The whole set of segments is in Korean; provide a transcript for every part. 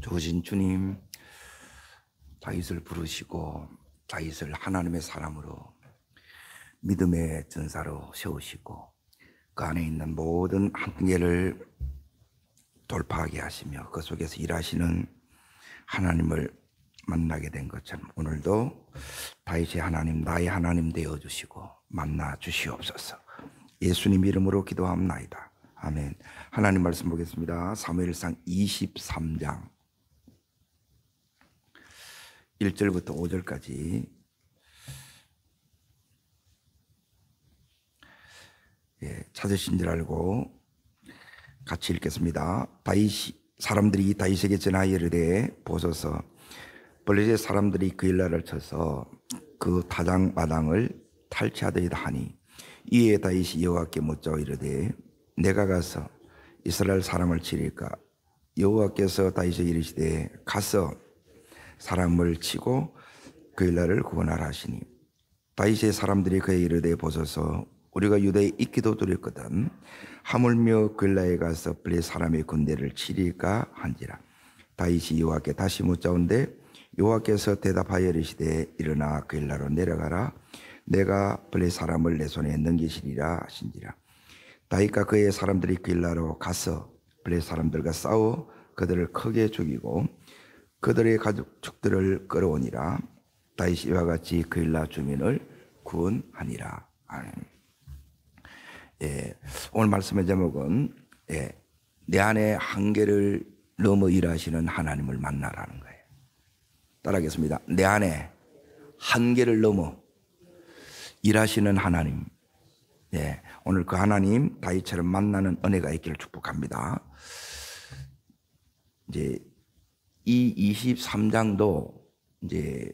좋으신 주님, 다윗을 부르시고 다윗을 하나님의 사람으로 믿음의 전사로 세우시고 그 안에 있는 모든 한계를 돌파하게 하시며 그 속에서 일하시는 하나님을 만나게 된 것처럼 오늘도 다윗의 하나님, 나의 하나님 되어주시고 만나 주시옵소서. 예수님 이름으로 기도합나이다. 아멘. 하나님 말씀 보겠습니다. 사무엘상 23장 1절부터 5절까지. 찾으신 줄 알고 같이 읽겠습니다. 사람들이 다윗에게 전하여 이르되 보소서 블레셋 사람들이 그 일날을 쳐서 그 타작 마당을 탈취하더이다 하니 이에 다윗이 여호와께 묻자 이르되 내가 가서 이스라엘 사람을 치리까? 여호와께서 다윗에게 이르시되 가서 사람을 치고 그 일날을 구원하라 하시니 다윗의 사람들이 그에 이르되 보소서 우리가 유다에 있기도 두렵거든 하물며 그 일날에 가서 블레셋 사람의 군대를 치리까 한지라. 다윗이 여호와께 다시 묻자온데 여호와께서 대답하여 이르시되 일어나 그 일날로 내려가라. 내가 블레셋 사람을 내 손에 넘기시리라 하신지라. 다윗과 그의 사람들이 그 일날로 가서 블레셋 사람들과 싸워 그들을 크게 죽이고 그들의 가축들을 끌어오니라. 다윗이 이와 같이 그 일날 주민을 구원하니라. 아멘. 오늘 말씀의 제목은 내 안에 한계를 넘어 일하시는 하나님을 만나라는 거예요. 따라하겠습니다. 내 안에 한계를 넘어 일하시는 하나님. 오늘 그 하나님 다윗처럼 만나는 은혜가 있기를 축복합니다. 이제 이 23장도 이제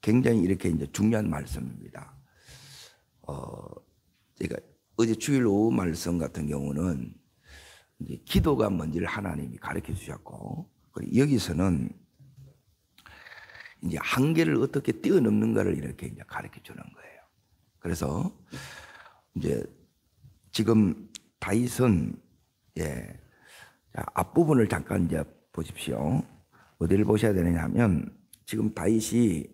굉장히 이렇게 이제 중요한 말씀입니다. 제가 어제 주일 오후 말씀 같은 경우는 이제 기도가 뭔지를 하나님이 가르쳐 주셨고, 그리고 여기서는 이제 한계를 어떻게 뛰어넘는가를 이렇게 이제 가르쳐 주는 거예요. 그래서 이제 지금 다윗은 앞부분을 잠깐 이제 보십시오. 어디를 보셔야 되느냐 하면 지금 다윗이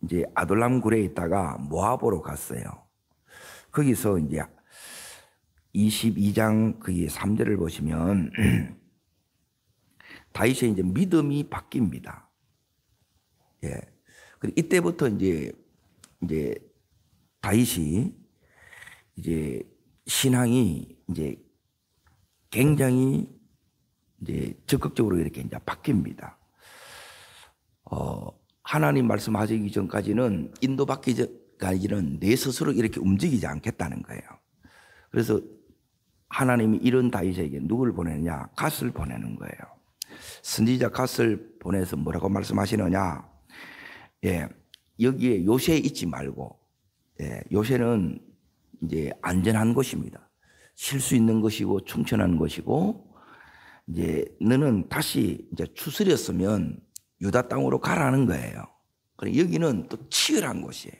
이제 아둘람 굴에 있다가 모압으로 갔어요. 거기서 이제 22장 그 3절을 보시면 다윗의 이제 믿음이 바뀝니다. 그리고 이때부터 이제 다윗이 이제 신앙이 이제 굉장히 이제 적극적으로 이렇게 이제 바뀝니다. 하나님 말씀하시기 전까지는 인도받기 전까지는 내 스스로 이렇게 움직이지 않겠다는 거예요. 그래서 하나님이 이런 다윗에게 누굴 보내느냐? 갓을 보내는 거예요. 선지자 갓을 보내서 뭐라고 말씀하시느냐? 여기에 요새에 있지 말고, 요새는 이제 안전한 곳입니다. 쉴 수 있는 것이고 충천한 곳이고, 이제 너는 다시 이제 추스렸으면 유다 땅으로 가라는 거예요. 그래 여기는 또 치열한 곳이에요.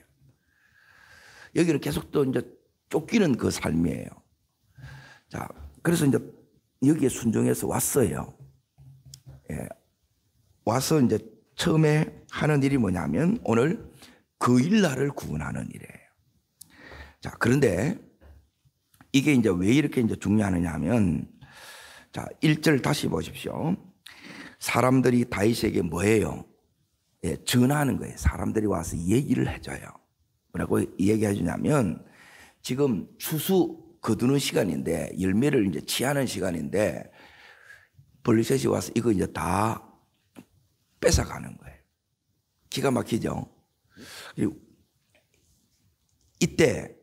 여기는 계속 또 이제 쫓기는 그 삶이에요. 자, 그래서 이제 여기에 순종해서 왔어요. 와서 이제 처음에 하는 일이 뭐냐면 오늘 그 일날을 구원하는 일이에요. 자, 그런데 이게 이제 왜 이렇게 이제 중요하느냐 하면, 자, 1절 다시 보십시오. 사람들이 다윗에게 뭐예요? 전하는 거예요. 사람들이 와서 얘기를 해줘요. 뭐라고 얘기해 주냐면, 지금 추수 거두는 시간인데, 열매를 이제 취하는 시간인데, 블레셋이 와서 이거 이제 다 뺏어가는 거예요. 기가 막히죠? 그리고 이때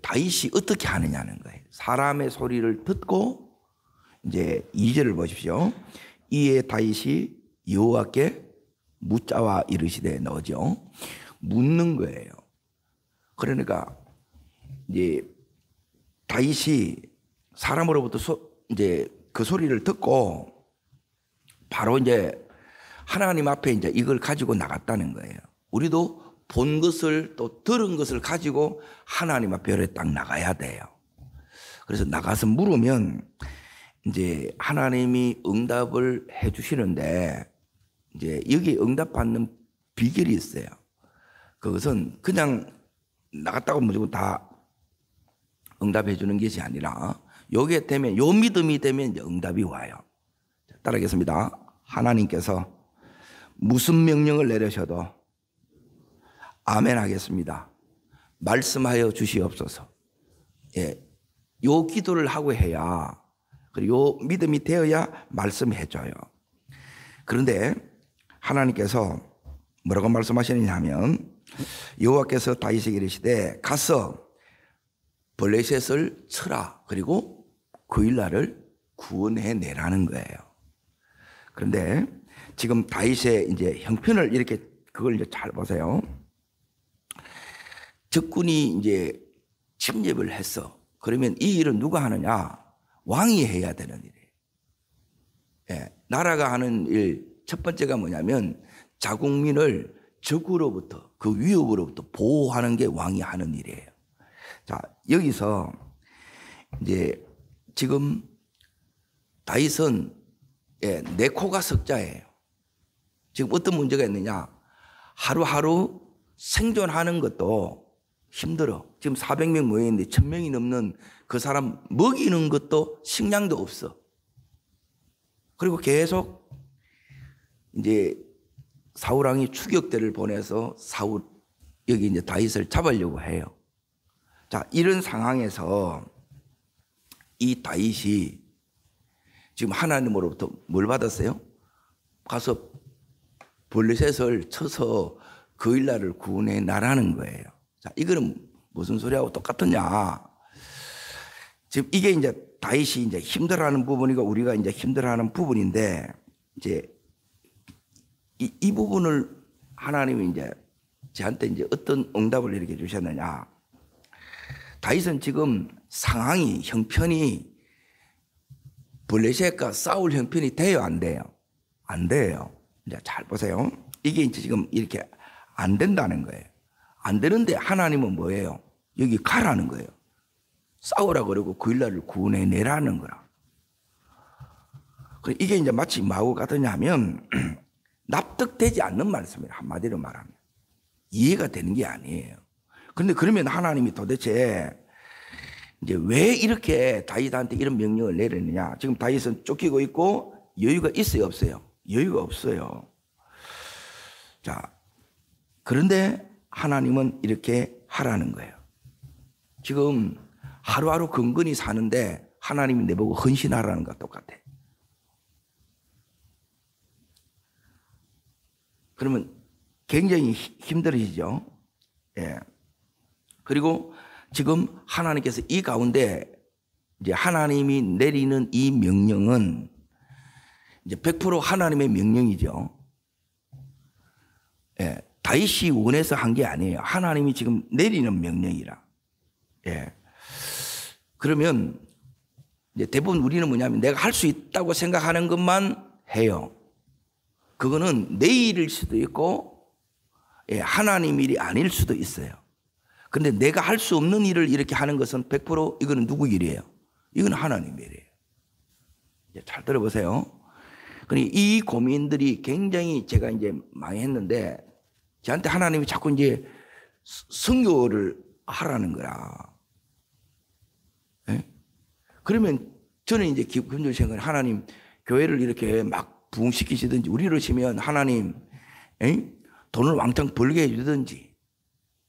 다윗이 어떻게 하느냐는 거예요. 사람의 소리를 듣고 이제 2절을 보십시오. 이에 다윗이 여호와께 묻자와 이르시되 너죠. 묻는 거예요. 그러니까 이제 다윗이 사람으로부터 이제 그 소리를 듣고 바로 이제 하나님 앞에 이제 이걸 가지고 나갔다는 거예요. 우리도 본 것을 또 들은 것을 가지고 하나님 앞에 딱 나가야 돼요. 그래서 나가서 물으면 이제 하나님이 응답을 해 주시는데 이제 여기 응답받는 비결이 있어요. 그것은 그냥 나갔다고 무조건 다 응답해 주는 것이 아니라 요게 되면, 요 믿음이 되면 이제 응답이 와요. 따라하겠습니다. 하나님께서 무슨 명령을 내려셔도 아멘 하겠습니다. 말씀하여 주시옵소서. 예, 요 기도를 하고 해야, 그리고 요 믿음이 되어야 말씀해 줘요. 그런데 하나님께서 뭐라고 말씀하시느냐 하면, 여호와께서 다윗에게 이르시되 가서 블레셋을 쳐라. 그리고 그 일날을 구원해 내라는 거예요. 그런데 지금 다윗의 이제 형편을 이렇게, 그걸 이제 잘 보세요. 적군이 이제 침입을 했어. 그러면 이 일은 누가 하느냐? 왕이 해야 되는 일이에요. 예, 나라가 하는 일 첫 번째가 뭐냐면 자국민을 적으로부터, 그 위협으로부터 보호하는 게 왕이 하는 일이에요. 자, 여기서 이제 지금 다윗은 내 코가 석자예요. 지금 어떤 문제가 있느냐? 하루하루 생존하는 것도 힘들어. 지금 400명 모여 있는데 1000명이 넘는 그 사람 먹이는 것도 식량도 없어. 그리고 계속 이제 사울왕이 추격대를 보내서 여기 이제 다윗을 잡으려고 해요. 자, 이런 상황에서 이 다윗이 지금 하나님으로부터 뭘 받았어요? 가서 블레셋을 쳐서 그 일날을 구원해 나라는 거예요. 자, 이거는 무슨 소리하고 똑같으냐? 지금 이게 이제 다윗이 이제 힘들어하는 부분이고 우리가 이제 힘들어하는 부분인데, 이제 이 부분을 하나님이 이제 저한테 이제 어떤 응답을 이렇게 주셨느냐? 다윗은 지금 상황이, 형편이 블레셋과 싸울 형편이 돼요, 안 돼요? 안 돼요. 이제 잘 보세요. 이게 이제 지금 이렇게 안 된다는 거예요. 안 되는데 하나님은 뭐예요? 여기 가라는 거예요. 싸우라 그러고 그 일날을 구원해 내라는 거라. 이게 이제 마치 뭐하고 같으냐면 납득되지 않는 말씀이에요. 한마디로 말하면. 이해가 되는 게 아니에요. 그런데 그러면 하나님이 도대체 이제 왜 이렇게 다윗한테 이런 명령을 내렸느냐? 지금 다윗은 쫓기고 있고 여유가 있어요, 없어요? 여유가 없어요. 자, 그런데 하나님은 이렇게 하라는 거예요. 지금 하루하루 근근히 사는데 하나님이 내보고 헌신하라는 것과 똑같아. 그러면 굉장히 힘들어지죠. 예. 그리고 지금 하나님께서 이 가운데 이제 하나님이 내리는 이 명령은 이제 100% 하나님의 명령이죠. 예. 다윗이 원해서 한 게 아니에요. 하나님이 지금 내리는 명령이라. 예. 그러면 이제 대부분 우리는 뭐냐면 내가 할 수 있다고 생각하는 것만 해요. 그거는 내 일일 수도 있고, 예, 하나님 일이 아닐 수도 있어요. 근데 내가 할 수 없는 일을 이렇게 하는 것은 100% 이거는 누구 일이에요? 이건 하나님 일이에요. 잘 들어보세요. 이 고민들이 굉장히 제가 이제 많이 했는데, 저한테 하나님이 자꾸 이제 선교를 하라는 거라. 예? 그러면 저는 이제 기본적으로 생각을, 하나님 교회를 이렇게 막 부흥시키시든지, 우리를 치면 하나님 돈을 왕창 벌게 해주든지,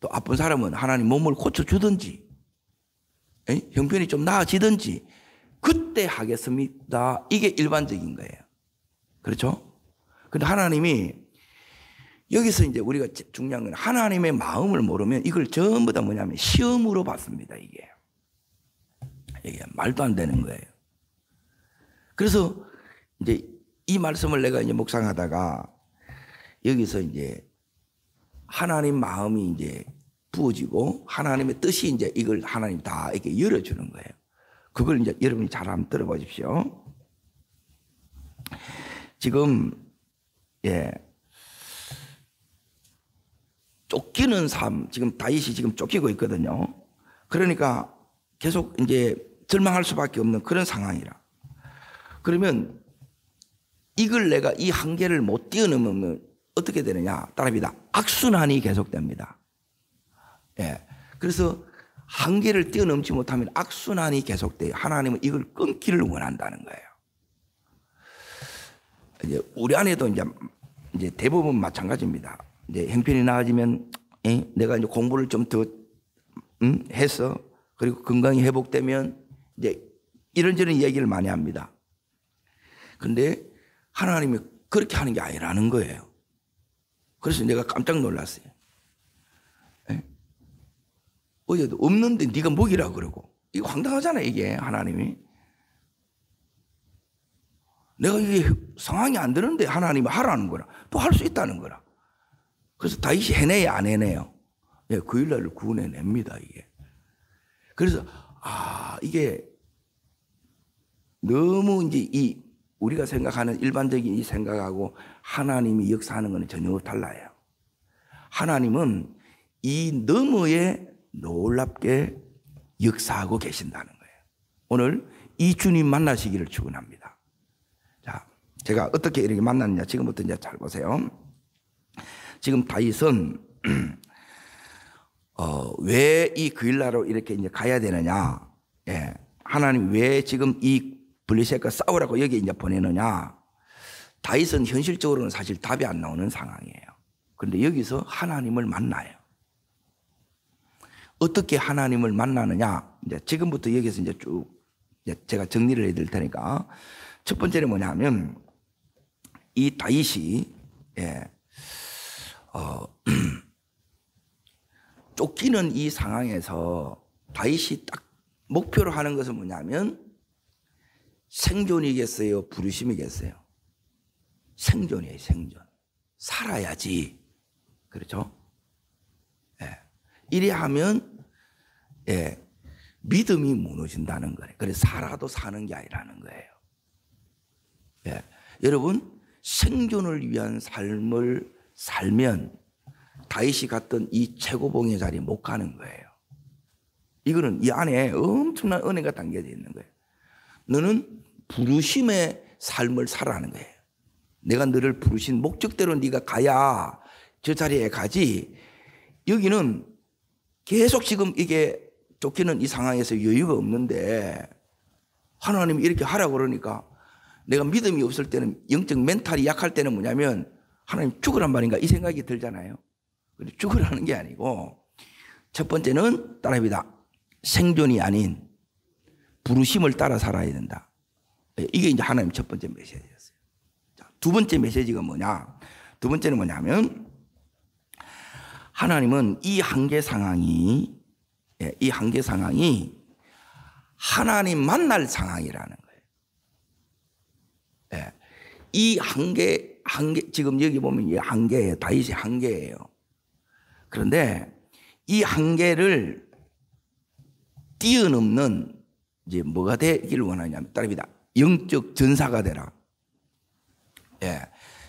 또 아픈 사람은 하나님 몸을 고쳐주든지, 형편이 좀 나아지든지 그때 하겠습니다. 이게 일반적인 거예요. 그렇죠? 근데 하나님이 여기서 이제 우리가 중요한 건, 하나님의 마음을 모르면 이걸 전부 다 뭐냐면 시험으로 받습니다. 이게 말도 안 되는 거예요. 그래서 이제 이 말씀을 내가 이제 묵상하다가 여기서 이제 하나님 마음이 이제 부어지고 하나님의 뜻이 이제 이걸 하나님 다 이렇게 열어주는 거예요. 그걸 이제 여러분이 잘 한번 들어보십시오. 지금 쫓기는 삶, 지금 다윗이 지금 쫓기고 있거든요. 그러니까 계속 이제 절망할 수밖에 없는 그런 상황이라. 그러면 이걸 내가 이 한계를 못 뛰어넘으면 어떻게 되느냐? 따라합니다. 악순환이 계속됩니다. 예. 그래서 한계를 뛰어넘지 못하면 악순환이 계속돼요. 하나님은 이걸 끊기를 원한다는 거예요. 이제 우리 안에도 이제 대부분 마찬가지입니다. 이제 형편이 나아지면 내가 이제 공부를 좀 더 해서 그리고 건강이 회복되면 이제 이런저런 이야기를 많이 합니다. 근데 하나님이 그렇게 하는 게 아니라는 거예요. 그래서 내가 깜짝 놀랐어요. 어제도 없는데 네가 먹이라고 그러고. 이거 황당하잖아요, 이게 하나님이. 내가 이게 상황이 안 되는데 하나님이 하라는 거라. 또 할 수 있다는 거라. 그래서 다윗이 해내야 안 해내요. 예, 그 일날을 구원해냅니다, 이게. 그래서 이게 너무 이제 우리가 생각하는 일반적인 이 생각하고 하나님이 역사하는 것은 전혀 달라요. 하나님은 이 너머에 놀랍게 역사하고 계신다는 거예요. 오늘 이 주님 만나시기를 축원합니다. 자, 제가 어떻게 이렇게 만났느냐 지금부터 이제 잘 보세요. 지금 다윗은 왜 이 그일라로 이렇게 이제 가야 되느냐? 예, 하나님 왜 지금 이 블레셋과 싸우라고 여기 이제 보내느냐? 다윗은 현실적으로는 사실 답이 안 나오는 상황이에요. 그런데 여기서 하나님을 만나요. 어떻게 하나님을 만나느냐? 이제 지금부터 여기서 이제 쭉 제가 정리를 해드릴 테니까 첫 번째는 뭐냐면 이 다윗이 쫓기는 이 상황에서 다윗이 딱 목표로 하는 것은 뭐냐면 생존이겠어요? 부르심이겠어요? 생존이에요, 생존. 살아야지. 그렇죠? 이래 하면 믿음이 무너진다는 거예요. 그래서 살아도 사는 게 아니라는 거예요. 여러분 생존을 위한 삶을 살면 다윗이 갔던 이 최고봉의 자리에 못 가는 거예요. 이거는 이 안에 엄청난 은혜가 담겨져 있는 거예요. 너는 부르심의 삶을 살아가는 거예요. 내가 너를 부르신 목적대로 네가 가야 저 자리에 가지. 여기는 계속 지금 이게 쫓기는 이 상황에서 여유가 없는데 하나님이 이렇게 하라고 그러니까 내가 믿음이 없을 때는 영적 멘탈이 약할 때는 뭐냐면 하나님 죽으란 말인가 이 생각이 들잖아요. 죽으라는 게 아니고 첫 번째는 따라합니다. 생존이 아닌 부르심을 따라 살아야 된다. 이게 이제 하나님 첫 번째 메시지였어요. 자, 두 번째 메시지가 뭐냐? 두 번째는 뭐냐면 하나님은 이 한계 상황이 하나님 만날 상황이라는 거예요. 이 한계 지금 여기 보면 이 한계예요. 다윗의 한계예요. 그런데 이 한계를 뛰어넘는 이제 뭐가 되기를 원하냐면 따릅니다. 영적 전사가 되라.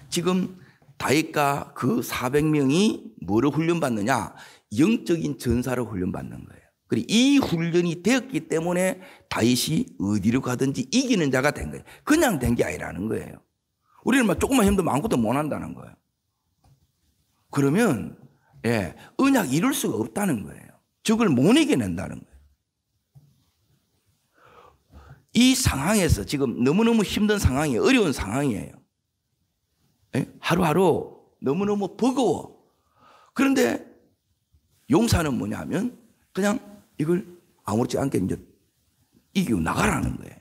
지금 다윗과 그 400명이 뭐를 훈련받느냐? 영적인 전사를 훈련받는 거예요. 그리고 이 훈련이 되었기 때문에 다윗이 어디로 가든지 이기는 자가 된 거예요. 그냥 된 게 아니라는 거예요. 우리는 막 조금만 힘들면 아무것도 못 한다는 거예요. 그러면 언약 이룰 수가 없다는 거예요. 적을 못 이겨낸다는 거예요. 이 상황에서 지금 너무너무 힘든 상황이에요. 어려운 상황이에요. 하루하루 너무너무 버거워. 그런데 용사는 뭐냐면 그냥 이걸 아무렇지 않게 이제 이기고 나가라는 거예요.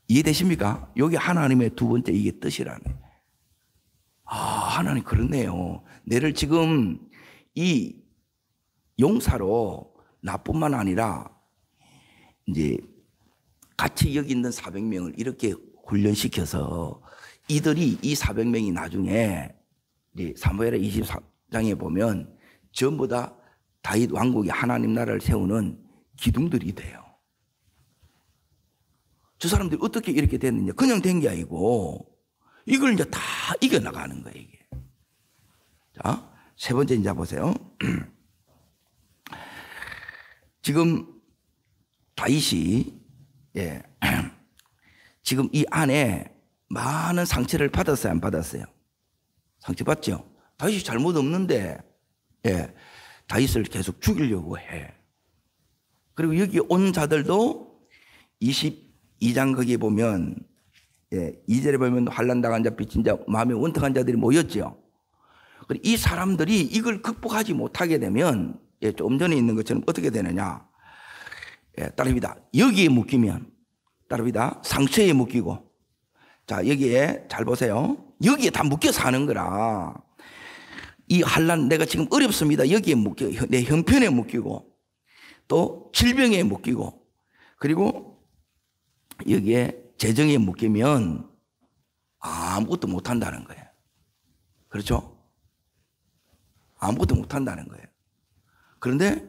이해되십니까? 여기 하나님의 두 번째 이게 뜻이라네. 하나님 그렇네요. 내를 지금 이 용사로 나뿐만 아니라 이제 같이 여기 있는 400명을 이렇게 훈련시켜서 이들이 이 400명이 나중에 사무엘하 24장에 보면 전부 다 다윗 왕국이 하나님 나라를 세우는 기둥들이 돼요. 저 사람들이 어떻게 이렇게 됐느냐? 그냥 된 게 아니고 이걸 이제 다 이겨나가는 거예요, 이게. 자, 세 번째 이제 보세요. 지금 다윗이 지금 이 안에 많은 상처를 받았어요, 안 받았어요? 상처받죠? 다윗이 잘못 없는데, 예, 다윗을 계속 죽이려고 해. 그리고 여기 온 자들도 22장 거기에 보면, 예, 2절에 보면 환난당한 자, 빚진 자, 마음에 원통한 자들이 모였죠. 이 사람들이 이걸 극복하지 못하게 되면, 예, 좀 전에 있는 것처럼 어떻게 되느냐. 예, 따릅니다. 여기에 묶이면, 따릅니다. 상처에 묶이고, 자, 여기에 잘 보세요. 여기에 다 묶여 사는 거라. 이 환난, 내가 지금 어렵습니다. 여기에 묶여, 내 형편에 묶이고, 또 질병에 묶이고, 그리고 여기에 재정에 묶이면 아무것도 못한다는 거예요. 그렇죠? 아무것도 못한다는 거예요. 그런데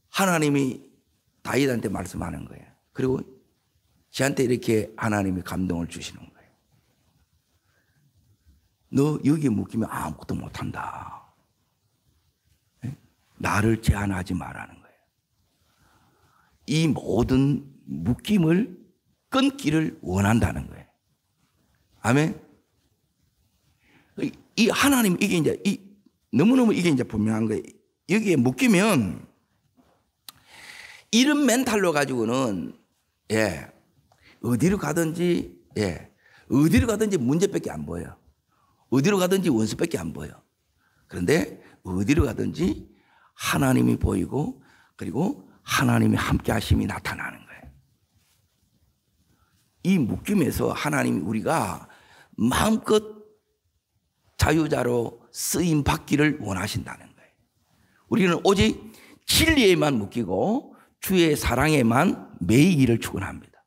하나님이 다윗한테 말씀하는 거예요. 그리고 저한테 이렇게 하나님이 감동을 주시는 거예요. 너 여기에 묶이면 아무것도 못한다. 나를 제한하지 말라는 거예요. 이 모든 묶임을 끊기를 원한다는 거예요. 아멘. 이 하나님, 이게 이제 너무너무 이게 이제 분명한 거예요. 여기에 묶이면 이런 멘탈로 가지고는, 예, 어디로 가든지, 예, 어디로 가든지 문제밖에 안 보여요. 어디로 가든지 원수밖에 안 보여. 그런데 어디로 가든지 하나님이 보이고, 그리고 하나님이 함께 하심이 나타나는 거예요. 이 묶임에서 하나님이 우리가 마음껏 자유자로 쓰임 받기를 원하신다는 거예요. 우리는 오직 진리에만 묶이고 주의 사랑에만 매이기를 축원합니다.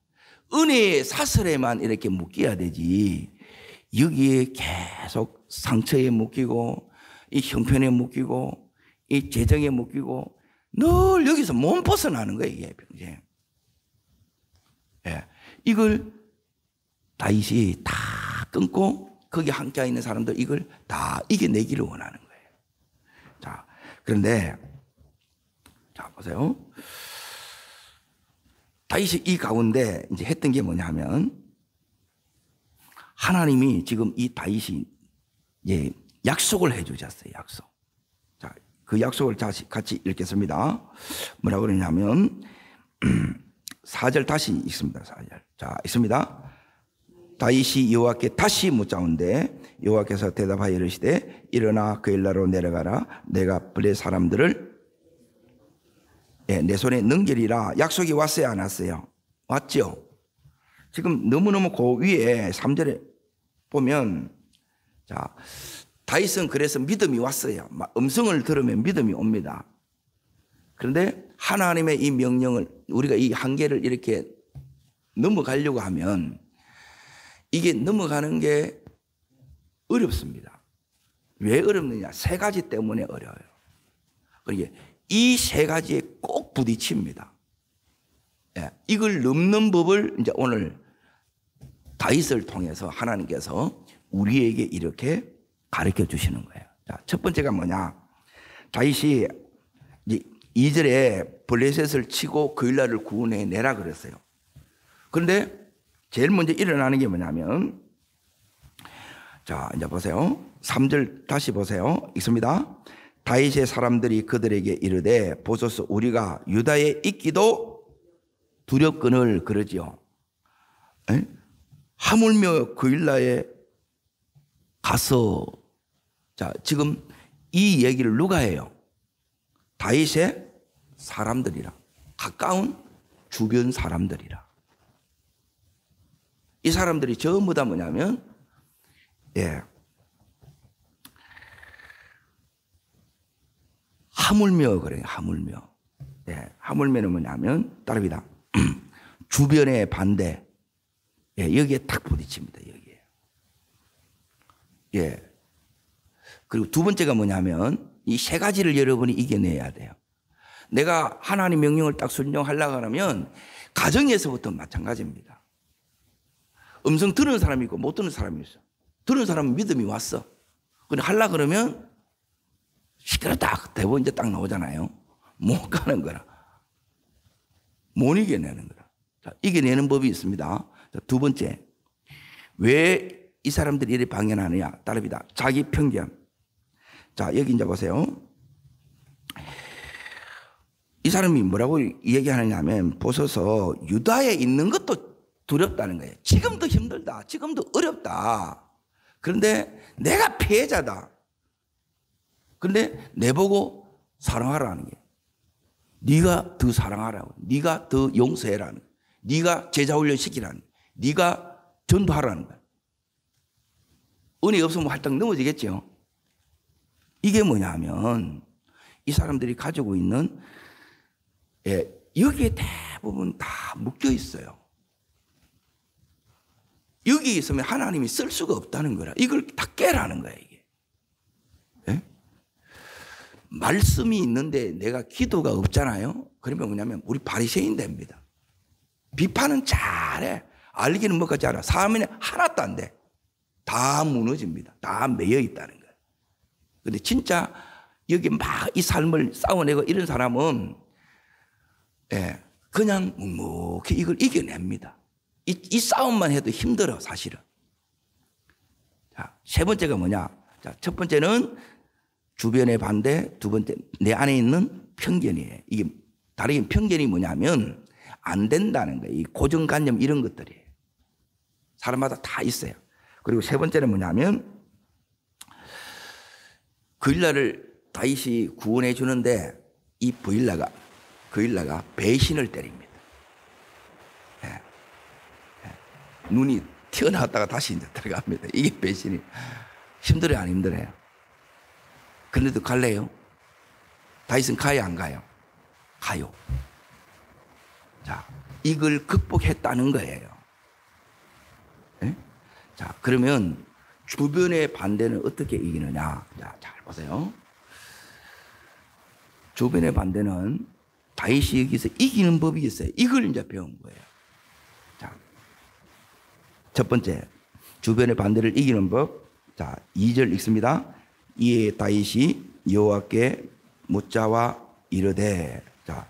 은혜의 사슬에만 이렇게 묶여야 되지, 여기에 계속 상처에 묶이고, 이 형편에 묶이고, 이 재정에 묶이고, 늘 여기서 못 벗어나는 거예요, 이게 평생. 예. 이걸 다윗이 다 끊고, 거기 함께 있는 사람들 이걸 다 이겨내기를 원하는 거예요. 자, 그런데, 자, 보세요. 다윗이 이 가운데 이제 했던 게 뭐냐 하면, 하나님이 지금 이 다윗이 이제 약속을 해 주셨어요, 약속. 자, 그 약속을 같이 읽겠습니다. 뭐라고 그러냐면, 4절 다시 읽습니다, 4절. 자, 읽습니다. 다윗이 여호와께 다시 묻자온데 여호와께서 대답하여 이르시되 일어나 그일라로 내려가라. 내가 블레 사람들을 내 손에 넘기리라. 약속이 왔어요, 안 왔어요? 왔죠. 지금 너무너무 그 위에 3절에 보면, 자, 다윗은 그래서 믿음이 왔어요. 음성을 들으면 믿음이 옵니다. 그런데 하나님의 이 명령을, 우리가 이 한계를 이렇게 넘어가려고 하면 이게 넘어가는 게 어렵습니다. 왜 어렵느냐? 세 가지 때문에 어려워요. 그러니까 이 세 가지에 꼭 부딪힙니다. 예, 이걸 넘는 법을 이제 오늘 다윗을 통해서 하나님께서 우리에게 이렇게 가르쳐 주시는 거예요. 자, 첫 번째가 뭐냐? 다윗이 이제 2절에 블레셋을 치고 그일라를 구원해 내라 그랬어요. 그런데 제일 먼저 일어나는 게 뭐냐면, 자, 이제 보세요. 3절 다시 보세요. 읽습니다. 다윗의 사람들이 그들에게 이르되 보소서 우리가 유다에 있기도 두렵거늘 그러지요. 에? 하물며 그일라에 가서, 자, 지금 이 얘기를 누가 해요? 다윗의 사람들이라. 가까운 주변 사람들이라. 이 사람들이 전부 다 뭐냐면, 예, 하물며 그래요, 하물며. 예, 하물며는 뭐냐면, 따릅니다. 주변의 반대. 예, 여기에 탁 부딪힙니다, 여기에. 예. 그리고 두 번째가 뭐냐면, 이 세 가지를 여러분이 이겨내야 돼요. 내가 하나님 명령을 딱 순종하려고 하면, 가정에서부터 마찬가지입니다. 음성 들은 사람이 있고 못 듣는 사람이 있어. 들은 사람은 믿음이 왔어. 근데 하려고 그러면 시끄럽다. 대부분 이제 딱 나오잖아요. 못 가는 거라. 못 이겨내는 거라. 자, 이겨내는 법이 있습니다. 두 번째, 왜 이 사람들이 이렇게 방해하느냐? 따릅니다. 자기 편견. 자, 여기 이제 보세요. 이 사람이 뭐라고 얘기하느냐 하면, 보소서 유다에 있는 것도 두렵다는 거예요. 지금도 힘들다. 지금도 어렵다. 그런데 내가 피해자다. 그런데 내보고 사랑하라는 게, 네가 더 사랑하라고, 네가 더 용서해라는 거예요. 네가 제자훈련 시키라는 거예요. 네가 전도하라는 거예요. 은혜 없으면 활짝 넘어지겠죠. 이게 뭐냐 하면 이 사람들이 가지고 있는, 여기에 대부분 다 묶여 있어요. 여기 있으면 하나님이 쓸 수가 없다는 거라. 이걸 다 깨라는 거야, 이게. 예? 말씀이 있는데 내가 기도가 없잖아요. 그러면 뭐냐면 우리 바리새인 됩니다. 비판은 잘해. 알기는 뭐까지 알아. 사람이 하나도 안 돼. 다 무너집니다. 다 매여 있다는 거예요. 근데 진짜 여기 막 이 삶을 싸워내고 이런 사람은 그냥 묵묵히 이걸 이겨냅니다. 이 싸움만 해도 힘들어, 사실은. 자, 세 번째가 뭐냐? 자, 첫 번째는 주변의 반대, 두 번째 내 안에 있는 편견이에요. 이게 다르게 편견이 뭐냐면 안 된다는 거예요. 이 고정관념 이런 것들이에요. 사람마다 다 있어요. 그리고 세 번째는 뭐냐면 그일라를 다윗이 구원해 주는데 이 그일라가 배신을 때립니다. 눈이 튀어나왔다가 다시 이제 들어갑니다. 이게 배신이. 힘들어요, 안 힘들어요? 그런데도 갈래요? 다윗은 가요, 안 가요? 가요. 자, 이걸 극복했다는 거예요. 네? 자, 그러면 주변의 반대는 어떻게 이기느냐? 자, 잘 보세요. 주변의 반대는 다윗이 여기서 이기는 법이 있어요. 이걸 이제 배운 거예요. 자, 첫 번째, 주변의 반대를 이기는 법. 자, 2절 읽습니다. 이에 다윗이 여호와께 묻자와 이르되. 자,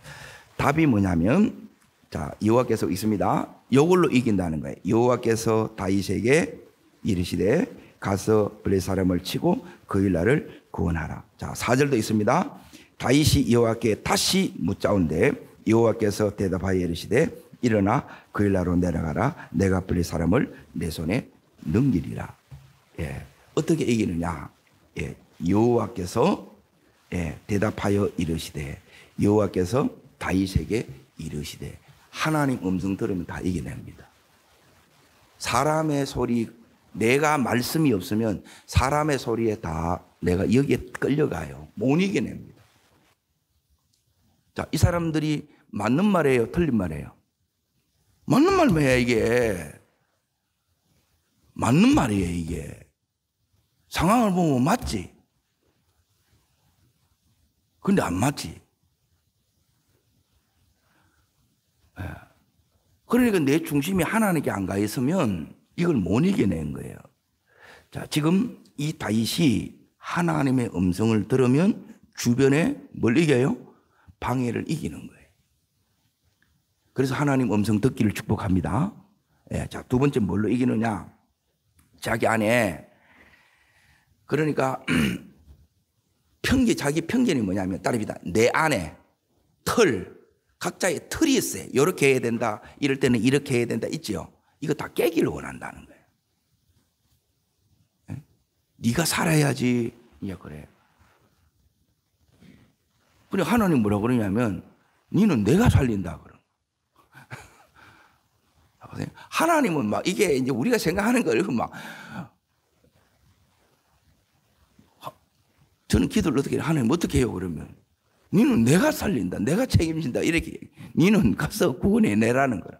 답이 뭐냐면, 자, 여호와께서 있습니다. 이걸로 이긴다는 거예요. 여호와께서 다윗에게 이르시되 가서 블레 사람을 치고 그일라를 구원하라. 자, 4절도 있습니다. 다윗이 여호와께 다시 묻자온데 여호와께서 대답하여 이르시되 일어나 그일라로 내려가라. 내가 블레 사람을 내 손에 넘기리라. 예. 어떻게 이기느냐? 예. 여호와께서 대답하여 이르시되, 여호와께서 다윗에게 이르시되. 하나님 음성 들으면 다 이겨냅니다. 사람의 소리, 내가 말씀이 없으면 사람의 소리에 다 내가 여기에 끌려가요. 못 이겨냅니다. 자, 이 사람들이 맞는 말이에요, 틀린 말이에요? 맞는 말이에요, 이게. 맞는 말이에요, 이게. 상황을 보면 맞지. 근데 안 맞지. 그러니까 내 중심이 하나님께 안 가 있으면 이걸 못 이겨낸 거예요. 자, 지금 이 다윗이 하나님의 음성을 들으면 주변에 뭘 이겨요? 방해를 이기는 거예요. 그래서 하나님 음성 듣기를 축복합니다. 자, 두 번째 뭘로 이기느냐? 자기 안에, 그러니까 자기 편견이 뭐냐면 따릅니다. 내 안에 각자의 틀이 있어요. 이렇게 해야 된다. 이럴 때는 이렇게 해야 된다. 있죠? 이거 다 깨기를 원한다는 거예요. 네가 살아야지. 이제 그래요. 근데 하나님 뭐라 그러냐면 너는 내가 살린다 그러. 하나님은 막 이게 이제 우리가 생각하는 걸 막 저는 기도를 어떻게 해요? 하나님 어떻게 해요? 그러면 너는 내가 살린다. 내가 책임진다. 이렇게 너는 가서 구원해 내라는 거야.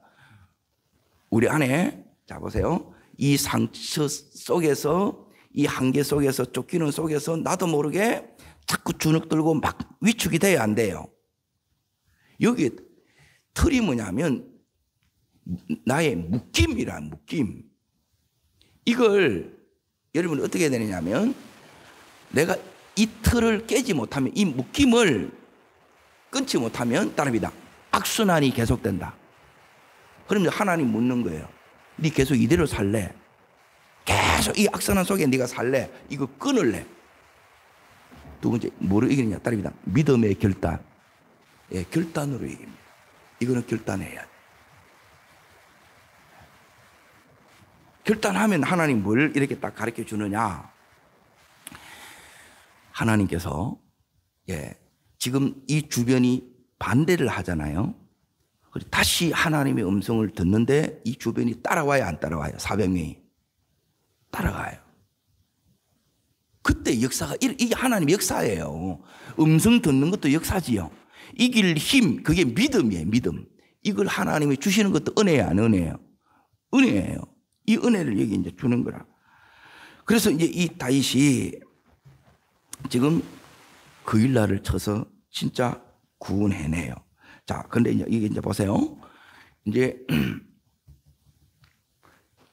우리 안에 자 보세요. 이 상처 속에서 이 한계 속에서 쫓기는 속에서 나도 모르게 자꾸 주눅 들고 막 위축이 돼야 안 돼요. 여기 틀이 뭐냐면 나의 묶임이란 묶임. 이걸 여러분 어떻게 해야 되느냐면 내가 이 틀을 깨지 못하면 이 묶임을 끊지 못하면 따릅니다. 악순환이 계속된다. 그러면 하나님 묻는 거예요. 네 계속 이대로 살래? 계속 이 악선한 속에 네가 살래? 이거 끊을래? 두 번째, 뭐로 이기느냐? 따릅니다. 믿음의 결단. 예, 결단으로 이깁니다. 이거는 결단해야 돼. 결단하면 하나님 뭘 이렇게 딱 가르쳐 주느냐? 하나님께서, 예, 지금 이 주변이 반대를 하잖아요. 다시 하나님의 음성을 듣는데 이 주변이 따라와요, 안 따라와요? 400명이. 따라가요. 그때 역사가, 이게 하나님의 역사예요. 음성 듣는 것도 역사지요. 이길 힘, 그게 믿음이에요, 믿음. 이걸 하나님이 주시는 것도 은혜예요, 안 은혜예요? 은혜예요. 이 은혜를 여기 이제 주는 거라. 그래서 이제 이 다윗이 지금 그일라를 쳐서 진짜 구원해내요. 자, 근데 이제 이게 이제 보세요. 이제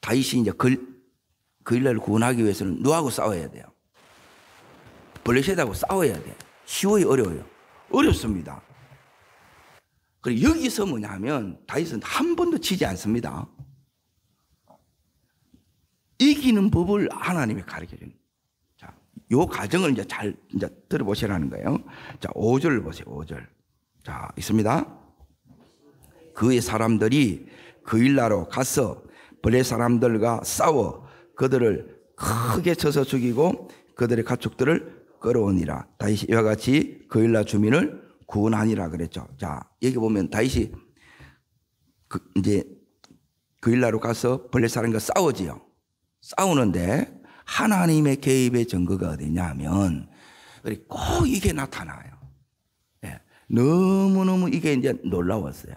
다윗이 이제 그일라를 구원하기 위해서는 누구하고 싸워야 돼요? 블레셋하고 싸워야 돼. 쉬워요, 어려워요? 어렵습니다. 그리고 여기서 뭐냐면 다윗은 한 번도 지지 않습니다. 이기는 법을 하나님이 가르쳐 주는. 자, 요 과정을 이제 잘 이제 들어보시라는 거예요. 자, 5절 보세요. 5절. 자, 있습니다. 그의 사람들이 그일라로 가서 블레 사람들과 싸워 그들을 크게 쳐서 죽이고 그들의 가축들을 끌어오니라. 다윗이 이와 같이 그일라 주민을 구원하니라 그랬죠. 자, 여기 보면 다윗이 이제 그일라로 가서 블레 사람과 싸우지요. 싸우는데 하나님의 개입의 증거가 어디냐 하면 꼭 이게 나타나요. 네. 너무너무 이게 이제 놀라웠어요.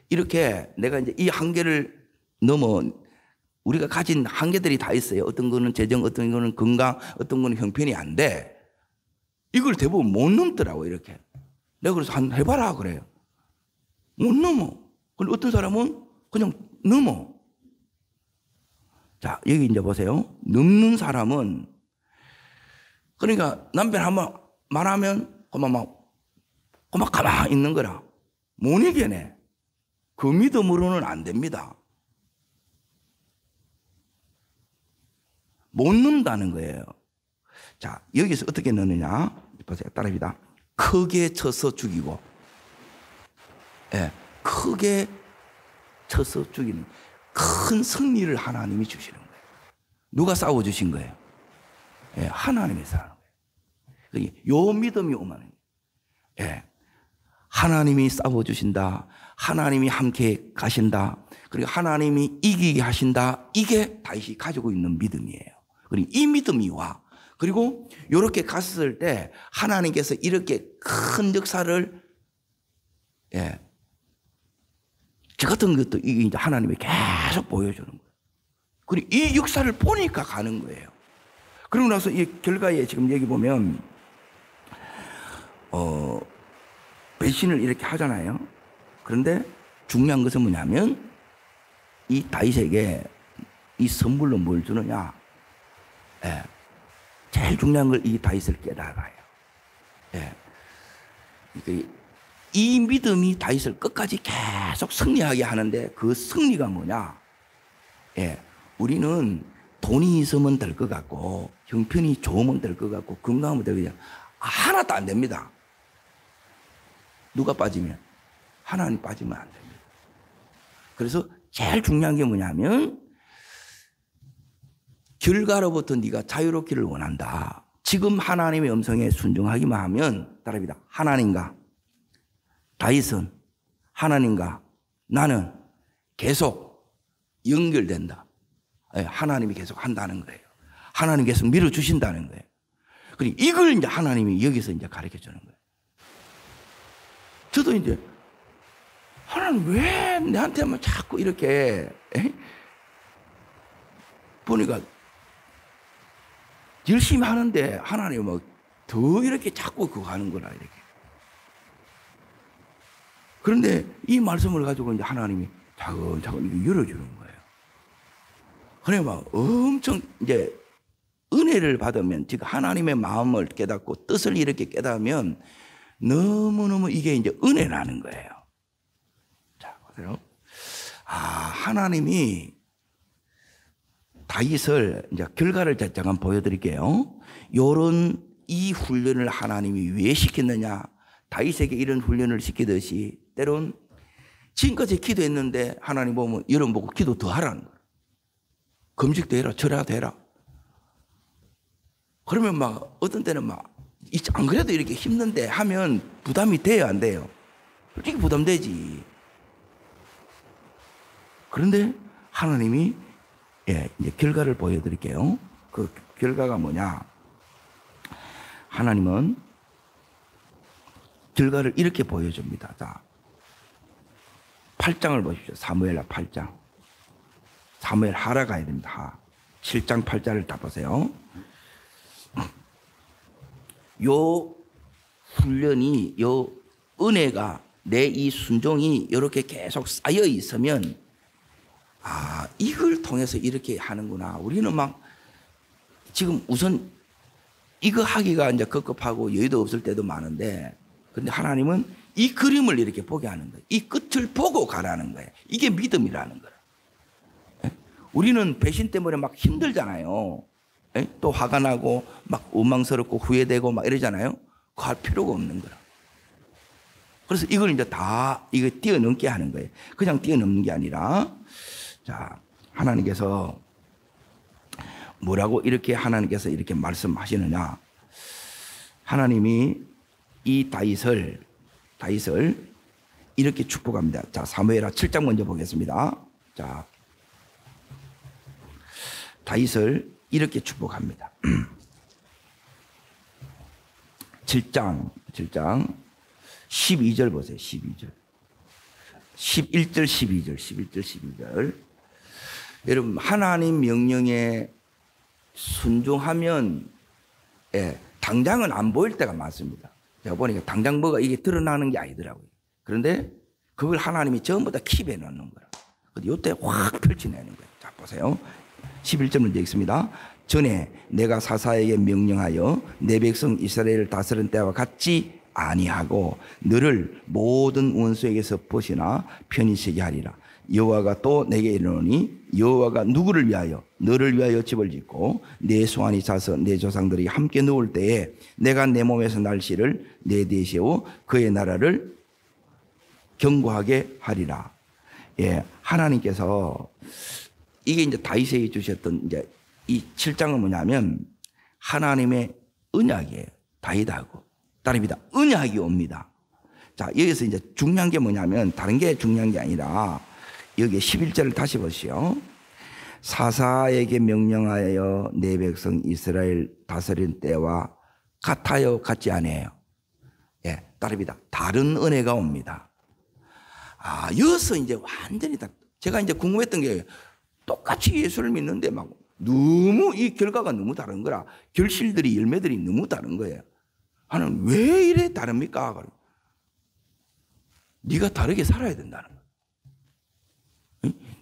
이렇게 내가 이제 이 한계를 넘어 우리가 가진 한계들이 다 있어요. 어떤 거는 재정, 어떤 거는 건강, 어떤 거는 형편이 안 돼. 이걸 대부분 못 넘더라고, 이렇게. 내가 그래서 한번 해봐라, 그래요. 못 넘어. 근데 어떤 사람은 그냥 넘어. 자, 여기 이제 보세요. 넘는 사람은, 그러니까 남편 한번 말하면 그만 가만히 있는 거라. 못 이겨내. 그 믿음으로는 안 됩니다. 못 넣는다는 거예요. 자, 여기서 어떻게 넣느냐? 보세요. 따라합니다. 크게 쳐서 죽이고, 예, 크게 쳐서 죽이는 큰 승리를 하나님이 주시는 거예요. 누가 싸워주신 거예요? 예, 하나님이 싸우는 거예요. 요 믿음이 오면, 예, 하나님이 싸워주신다. 하나님이 함께 가신다. 그리고 하나님이 이기게 하신다. 이게 다윗이 가지고 있는 믿음이에요. 그리고 이 믿음이 와. 그리고 이렇게 갔을 때 하나님께서 이렇게 큰 역사를, 예, 저 같은 것도 이제 하나님이 계속 보여주는 거예요. 그리고 이 역사를 보니까 가는 거예요. 그러고 나서 이 결과에 지금 여기 보면, 배신을 이렇게 하잖아요. 그런데 중요한 것은 뭐냐면 이 다윗에게 이 선물로 뭘 주느냐? 예. 제일 중요한 걸 이 다윗을 깨달아요. 예. 이 믿음이 다윗을 끝까지 계속 승리하게 하는데 그 승리가 뭐냐? 예. 우리는 돈이 있으면 될 것 같고 형편이 좋으면 될 것 같고 건강하면 될 것 같고 하나도 안 됩니다. 누가 빠지면? 하나님 빠지면 안 됩니다. 그래서 제일 중요한 게 뭐냐면 결과로부터 네가 자유롭기를 원한다. 지금 하나님의 음성에 순종하기만 하면 따라합니다. 하나님과 다윗은 하나님과 나는 계속 연결된다. 하나님이 계속 한다는 거예요. 하나님 계속 밀어주신다는 거예요. 그리고 이걸 이제 하나님이 여기서 이제 가르쳐 주는 거예요. 저도 이제 하나님 왜 내한테만 자꾸 이렇게 보니까 열심히 하는데 하나님 뭐 더 이렇게 자꾸 그거 하는 거라 이렇게. 그런데 이 말씀을 가지고 이제 하나님이 차근차근 이렇게 열어주는 거예요. 그래 막 엄청 이제 은혜를 받으면 즉 하나님의 마음을 깨닫고 뜻을 이렇게 깨닫으면 너무너무 이게 이제 은혜라는 거예요. 자, 보세요. 아, 하나님이 다윗을 이제 결과를 잠깐 보여드릴게요. 요런 이 훈련을 하나님이 왜 시켰느냐? 다윗에게 이런 훈련을 시키듯이 때론 지금까지 기도했는데 하나님 보면 여러분 보고 기도 더 하라는 거예요. 금식도 해라, 절하도 해라. 그러면 막 어떤 때는 막 안 그래도 이렇게 힘든데 하면 부담이 돼요, 안 돼요? 솔직히 부담되지. 그런데 하나님이 이제 결과를 보여드릴게요. 그 결과가 뭐냐? 하나님은 결과를 이렇게 보여줍니다. 자, 8장을 보십시오. 사무엘하 8장. 사무엘 하라 가야 됩니다. 하. 7장 8장을 다 보세요. 요 훈련이, 요 은혜가, 내 이 순종이 이렇게 계속 쌓여 있으면, 아, 이걸 통해서 이렇게 하는구나. 우리는 막 지금 우선 이거 하기가 이제 급급하고 여유도 없을 때도 많은데, 근데 하나님은 이 그림을 이렇게 보게 하는 거예요. 이 끝을 보고 가라는 거예요. 이게 믿음이라는 거예요. 우리는 배신 때문에 막 힘들잖아요. 또 화가 나고 막 원망스럽고 후회되고 막 이러잖아요. 그거 할 필요가 없는 거라. 그래서 이걸 이제 다 이거 뛰어넘게 하는 거예요. 그냥 뛰어넘는 게 아니라, 자, 하나님께서 뭐라고 이렇게 하나님께서 이렇게 말씀하시느냐? 하나님이 이 다윗을 이렇게 축복합니다. 자, 사무엘하 7장 먼저 보겠습니다. 자, 다윗을 이렇게 축복합니다. 7장 12절 보세요. 12절. 11절 12절. 여러분, 하나님 명령에 순종하면 당장은 안 보일 때가 많습니다. 제가 보니까 당장 뭐가 이게 드러나는 게 아니더라고요. 그런데 그걸 하나님이 전부 다 킵해 놓는 거라. 이때 확 펼쳐내는 거예요. 자, 보세요. 11절 문제 있습니다. 전에 내가 사사에게 명령하여 내 백성 이스라엘을 다스린 때와 같이 아니하고 너를 모든 원수에게서 벗이나 편히 쉬게 하리라. 여호와가 또 내게 이르노니 여호와가 누구를 위하여? 너를 위하여 집을 짓고 내 소환이 차서 내 조상들이 함께 누울 때에 내가 내 몸에서 날씨를 내 뒤에 세워 그의 나라를 견고하게 하리라. 예, 하나님께서 이게 이제 다윗에게 주셨던 이제 이 7장은 뭐냐면 하나님의 언약이에요. 다윗하고 따릅니다. 언약이 옵니다. 자, 여기서 이제 중요한 게 뭐냐면 다른 게 중요한 게 아니라 여기 11절을 다시 보시오. 사사에게 명령하여 내 백성 이스라엘 다스린 때와 같아요, 같지 않아요? 예, 따릅니다. 다른 은혜가 옵니다. 아, 여기서 이제 완전히 다 제가 이제 궁금했던 게 똑같이 예수를 믿는데 막 너무 이 결과가 너무 다른 거라. 결실들이, 열매들이 너무 다른 거예요. 하나님 왜 이래 다릅니까? 네가 다르게 살아야 된다는 거예요.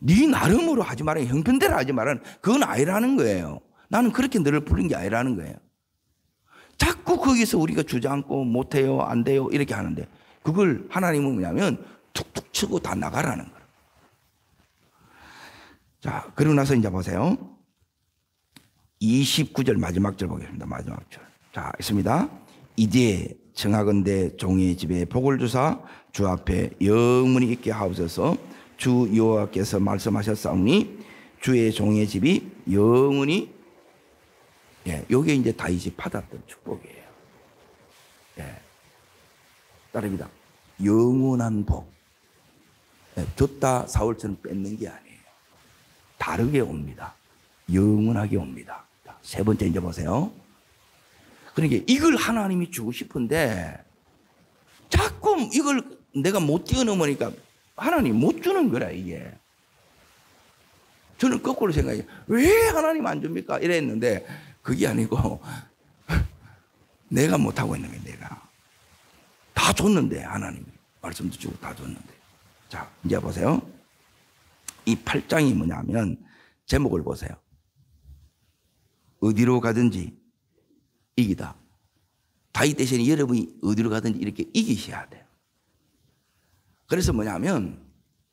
네 나름으로 하지 말아요. 형편대로 하지 말아요. 그건 아니라는 거예요. 나는 그렇게 너를 부른 게 아니라는 거예요. 자꾸 거기서 우리가 주저앉고 못해요, 안 돼요 이렇게 하는데 그걸 하나님은 뭐냐면 툭툭 치고 다 나가라는 거예요. 자, 그러고 나서 이제 보세요. 29절 마지막 절 보겠습니다. 마지막 절. 자, 있습니다. 이제 청하건대 종의 집에 복을 주사 주 앞에 영원히 있게 하옵소서. 주 여호와께서 말씀하셨사오니 주의 종의 집이 영원히, 예, 요게 이제 다윗이 받았던 축복이에요. 예, 따릅니다. 영원한 복. 예, 줬다 사울처럼 뺏는 게 아니에요. 다르게 옵니다. 영원하게 옵니다. 자, 세 번째 이제 보세요. 그러니까 이걸 하나님이 주고 싶은데 자꾸 이걸 내가 못 뛰어넘으니까 하나님 못 주는 거라 이게. 저는 거꾸로 생각해요. 왜 하나님 안 줍니까? 이랬는데 그게 아니고 내가 못하고 있는 게 내가. 다 줬는데 하나님이. 말씀도 주고 다 줬는데. 자, 이제 보세요. 이 8장이 뭐냐면 제목을 보세요. 어디로 가든지 이기다. 다윗 대신에 여러분이 어디로 가든지 이렇게 이기셔야 돼요. 그래서 뭐냐면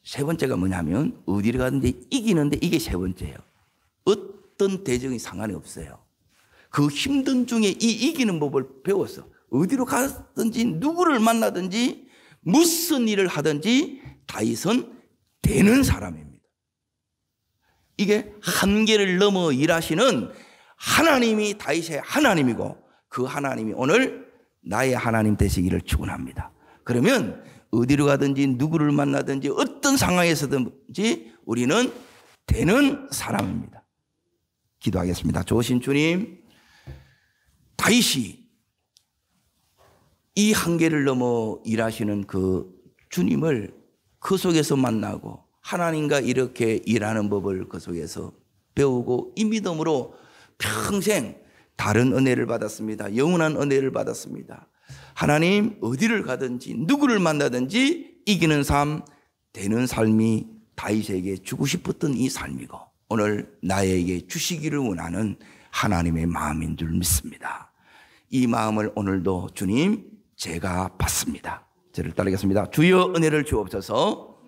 세 번째가 뭐냐면 어디로 가든지 이기는데 이게 세 번째예요. 어떤 대적이 상관이 없어요. 그 힘든 중에 이 이기는 법을 배웠어. 어디로 가든지 누구를 만나든지 무슨 일을 하든지 다윗은 되는 사람입니다. 이게 한계를 넘어 일하시는 하나님이 다윗의 하나님이고 그 하나님이 오늘 나의 하나님 되시기를 축원합니다. 그러면 어디로 가든지 누구를 만나든지 어떤 상황에서든지 우리는 되는 사람입니다. 기도하겠습니다. 좋으신 주님, 다윗이 이 한계를 넘어 일하시는 그 주님을 그 속에서 만나고 하나님과 이렇게 일하는 법을 그 속에서 배우고 이 믿음으로 평생 다른 은혜를 받았습니다. 영원한 은혜를 받았습니다. 하나님 어디를 가든지 누구를 만나든지 이기는 삶, 되는 삶이 다윗에게 주고 싶었던 이 삶이고 오늘 나에게 주시기를 원하는 하나님의 마음인 줄 믿습니다. 이 마음을 오늘도 주님 제가 받습니다. 저를 따르겠습니다. 주여 은혜를 주옵소서.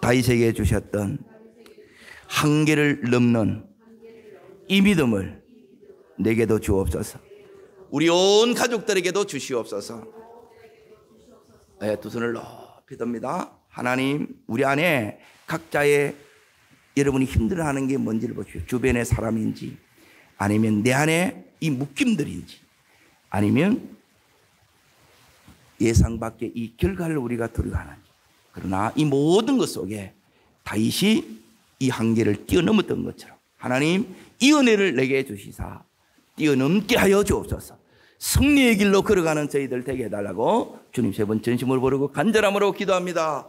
다윗에게 주셨던 한계를 넘는 이 믿음을 내게도 주옵소서. 우리 온 가족들에게도 주시옵소서. 네, 두 손을 높이 듭니다. 하나님, 우리 안에 각자의 여러분이 힘들어하는 게 뭔지를 보십시오. 주변의 사람인지 아니면 내 안에 이 묶임들인지 아니면 예상 밖의 이 결과를 우리가 두려워하는지. 그러나 이 모든 것 속에 다윗이 이 한계를 뛰어넘었던 것처럼 하나님 이 은혜를 내게 주시사 뛰어넘게 하여 주옵소서. 승리의 길로 걸어가는 저희들 되게 해달라고 주님 세 번 전심으로 부르고 간절함으로 기도합니다.